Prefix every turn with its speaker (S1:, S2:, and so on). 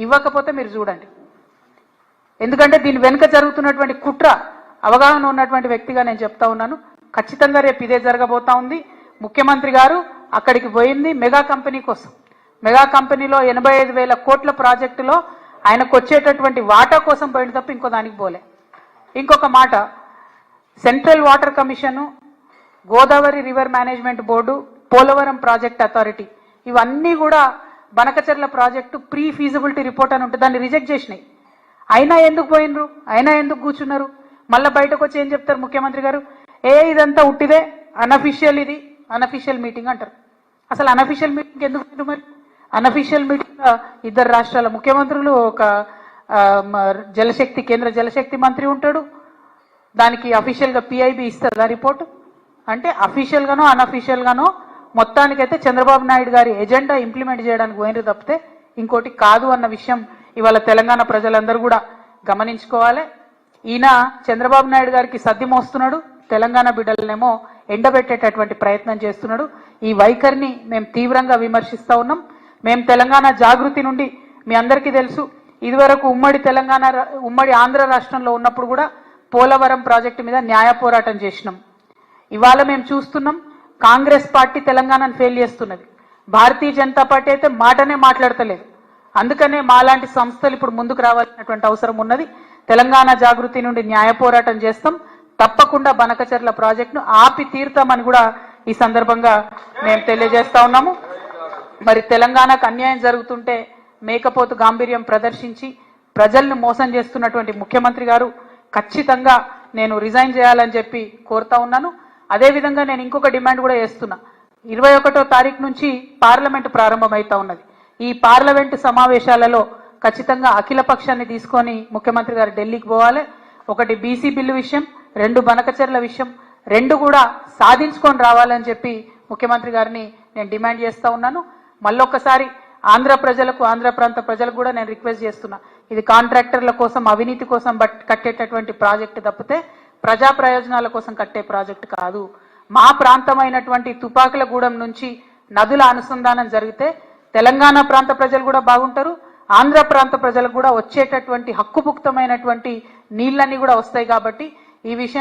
S1: ఇవ్వకపోతే మీరు చూడండి. ఎందుకంటే దీని వెనుక జరుగుతున్నటువంటి కుట్ర అవగాహన ఉన్నటువంటి వ్యక్తిగా నేను చెప్తా ఉన్నాను. ఖచ్చితంగా రేపు ఇదే జరగబోతా ఉంది. ముఖ్యమంత్రి గారు అక్కడికి పోయింది మెగా కంపెనీ కోసం. మెగా కంపెనీలో 85,000 కోట్ల ప్రాజెక్టులో ఆయనకు వచ్చేటటువంటి వాటా కోసం పోయిన తప్ప ఇంకో దానికి పోలే. ఇంకొక మాట, central water commission, Godavari river management board, Polavaram project authority ఇవన్నీ కూడా Banakacherla project pre feasibility report అని ఉంటుంది, దాన్ని రిజెక్ట్ చేసినాయి. అయినా ఎందుకు పోయినరు, అయినా ఎందుకు కూర్చున్నారు? మళ్ళీ బయటకు వచ్చి ఏం చెప్తారు ముఖ్యమంత్రి గారు? ఇదంతా ఉట్టిదే, అనఫిషియల్, ఇది అనఫిషియల్ మీటింగ్ అంటారు. అసలు అనఫిషియల్ మీటింగ్ ఎందుకు? మరి అనఫిషియల్ మీటింగ్ ఇద్దరు రాష్ట్రాల ముఖ్యమంత్రులు, ఒక జలశక్తి కేంద్ర జలశక్తి మంత్రి ఉంటాడు, దానికి అఫీషియల్గా పిఐబి ఇస్తుంది ఆ రిపోర్టు. అంటే అఫీషియల్ గానో అనఫీషియల్ గానో మొత్తానికైతే చంద్రబాబు నాయుడు గారి ఎజెండా ఇంప్లిమెంట్ చేయడానికి పోయినరు తప్పితే ఇంకోటి కాదు అన్న విషయం ఇవాళ తెలంగాణ ప్రజలందరూ కూడా గమనించుకోవాలి. ఈయన చంద్రబాబు నాయుడు గారికి సద్ది మోస్తున్నాడు, తెలంగాణ బిడ్డలనేమో ఎండబెట్టేటటువంటి ప్రయత్నం చేస్తున్నాడు. ఈ వైఖరిని మేము తీవ్రంగా విమర్శిస్తా ఉన్నాం. మేము తెలంగాణ జాగృతి నుండి మీ అందరికీ తెలుసు, ఇదివరకు ఉమ్మడి ఆంధ్ర రాష్ట్రంలో ఉన్నప్పుడు కూడా పోలవరం ప్రాజెక్టు మీద న్యాయ పోరాటం చేసినాం. ఇవాళ మేము చూస్తున్నాం కాంగ్రెస్ పార్టీ తెలంగాణను ఫెయిల్ చేస్తున్నది. భారతీయ జనతా పార్టీ అయితే మాటనే మాట్లాడతలేదు. అందుకనే మాలాంటి సంస్థలు ఇప్పుడు ముందుకు రావాల్సినటువంటి అవసరం ఉన్నది. తెలంగాణ జాగృతి నుండి న్యాయ పోరాటం చేస్తాం. తప్పకుండా బనకచెర్ల ప్రాజెక్టును ఆపి తీరుతామని కూడా ఈ సందర్భంగా మేము తెలియజేస్తా ఉన్నాము. మరి తెలంగాణకు అన్యాయం జరుగుతుంటే మేకపోతు గాంభీర్యం ప్రదర్శించి ప్రజల్ని మోసం చేస్తున్నటువంటి ముఖ్యమంత్రి గారు ఖచ్చితంగా నేను రిజైన్ చేయాలని చెప్పి కోరుతా ఉన్నాను. అదేవిధంగా నేను ఇంకొక డిమాండ్ కూడా చేస్తున్నా. 21వ తారీఖు నుంచి పార్లమెంటు ప్రారంభమవుతా ఉన్నది. ఈ పార్లమెంటు సమావేశాలలో ఖచ్చితంగా అఖిల పక్షాన్ని తీసుకొని ముఖ్యమంత్రి గారు ఢిల్లీకి పోవాలి. ఒకటి బీసీ బిల్లు విషయం, 2 బనకచెర్ల విషయం, 2 కూడా సాధించుకొని రావాలని చెప్పి ముఖ్యమంత్రి గారిని నేను డిమాండ్ చేస్తా ఉన్నాను. మళ్ళొక్కసారి ఆంధ్ర ప్రజలకు, ఆంధ్ర ప్రాంత ప్రజలకు కూడా నేను రిక్వెస్ట్ చేస్తున్నా, ఇది కాంట్రాక్టర్ల కోసం, అవినీతి కోసం కట్టేటటువంటి ప్రాజెక్టు తప్పితే ప్రజా ప్రయోజనాల కోసం కట్టే ప్రాజెక్టు కాదు. మా ప్రాంతమైనటువంటి తుపాకులగూడెం నుంచి నదుల అనుసంధానం జరిగితే తెలంగాణ ప్రాంత ప్రజలు కూడా బాగుంటారు, ఆంధ్ర ప్రాంత ప్రజలకు కూడా వచ్చేటటువంటి హక్కుభుక్తమైనటువంటి నీళ్ళన్నీ కూడా వస్తాయి. కాబట్టి ఈ విషయం